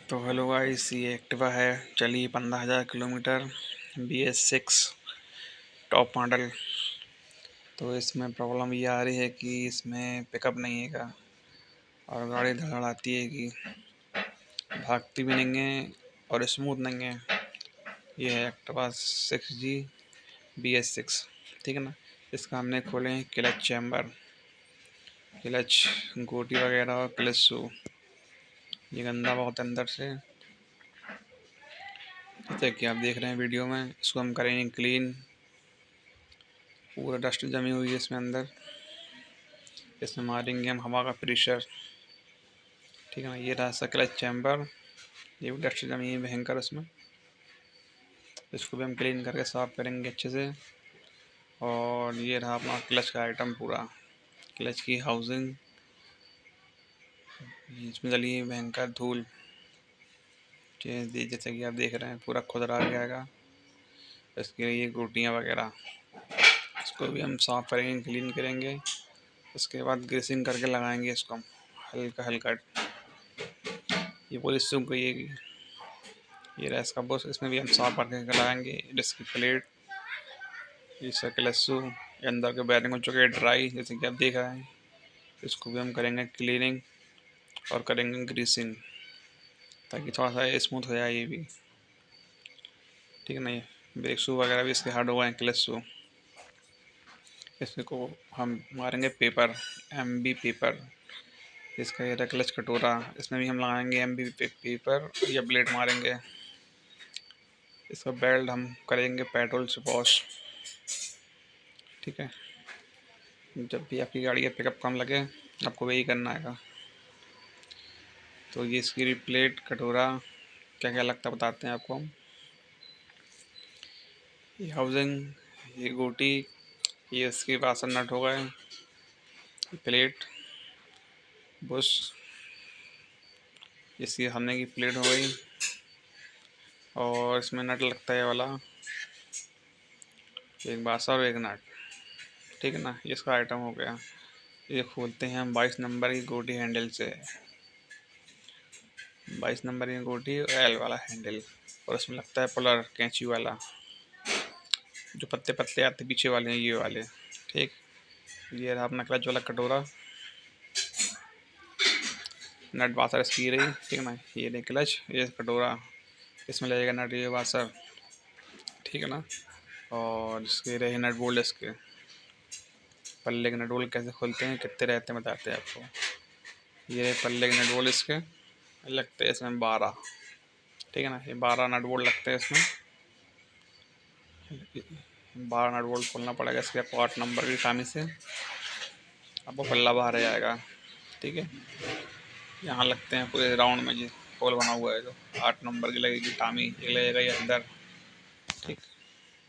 तो hello guys, ये Activa है, चली 15,000 किलोमीटर, BS6 टॉप मॉडल। तो इसमें प्रॉब्लम ये आ रही है कि इसमें पिकअप नहीं है का, और गाड़ी धड़ाती है कि भागती भी नहीं है और स्मूथ नहीं है। ये है एक्टिवा 6G BS6, ठीक है ना। इसका हमने खोले हैं क्लच चैम्बर, क्लच गोटी वगैरह और क्लच शू। ये गंदा बहुत अंदर से, जैसे कि आप देख रहे हैं वीडियो में। इसको हम करेंगे क्लीन, पूरा डस्ट जमी हुई है इसमें अंदर। इसमें मारेंगे हम हवा का प्रेशर, ठीक है ना। ये रहा सा क्लच चैम्बर, ये भी डस्ट जमी है भयंकर उसमें। इसको भी हम क्लीन करके साफ करेंगे अच्छे से। और ये रहा अपना क्लच का आइटम पूरा, क्लच की हाउसिंग। इसमें डली है भयंकर धूल, जैसे कि आप देख रहे हैं पूरा खुदरा गया। इसके ये गोटियाँ वगैरह, इसको भी हम साफ करेंगे, क्लीन करेंगे। उसके बाद ग्रीसिंग करके लगाएंगे इसको हम हल्का हल्का। ये पूरी सूख गई है। ये रहा इसका बॉस, इसमें भी हम साफ करके लगाएंगे। इसकी प्लेट, ये क्लच अंदर के बैरिंग हो चुके हैं ड्राई, जैसे कि आप देख रहे हैं। इसको भी हम करेंगे क्लीनिंग और करेंगे ग्रीसिंग, ताकि थोड़ा सा स्मूथ हो जाए ये भी, ठीक है ना। ये ब्रेक शू वगैरह भी इसके हार्ड हो गए हैं, क्लच शू। इसको हम मारेंगे पेपर, MB पेपर। इसका ये क्लच कटोरा, इसमें भी हम लगाएंगे MB पेपर या ब्लेड मारेंगे। इसका बेल्ट हम करेंगे पेट्रोल से वॉश, ठीक है। जब भी आपकी गाड़ी का पिकअप कम लगे, आपको वही करना है। तो ये इसकी प्लेट कटोरा क्या क्या लगता है बताते हैं आपको हम। ये हाउसिंग, ये गोटी, ये इसकी वासन नट हो गए, प्लेट बुश, इसकी हमने की प्लेट हो गई। और इसमें नट लगता है ये वाला, एक बासा और एक नट, ठीक है ना। ये इसका आइटम हो गया। ये खोलते हैं हम 22 नंबर की गोटी हैंडल से, 22 नंबर की गोटी और L वाला हैंडल। और इसमें लगता है पुलर, कैंची वाला, जो पत्ते पत्ते आते पीछे वाले हैं, ये वाले, ठीक। ये रहा अपना क्लच वाला कटोरा, नट वासर इसकी रही, ठीक है ना। ये नहीं क्लच, ये कटोरा, इसमें लगेगा नट, ये वासर, ठीक है ना। और इसके रहे नट बोल्ट, इसके पल्ले के नट बोल्ट कैसे खोलते हैं, कितने रहते हैं बताते हैं आपको। ये पल्ले के नट बोल्ट इसके लगते हैं इसमें 12, ठीक है ना। ये 12 नट बोल्ट लगते हैं इसमें। 12 नट बोल्ट खोलना पड़ेगा इसके आपको 8 नंबर की टामी से, आपको पल्ला बाहर आ जाएगा, ठीक है। यहाँ लगते हैं पूरे राउंड में, जी होल बना हुआ है जो 8 नंबर की लगेगी टामी, ये लगेगा ये अंदर, ठीक।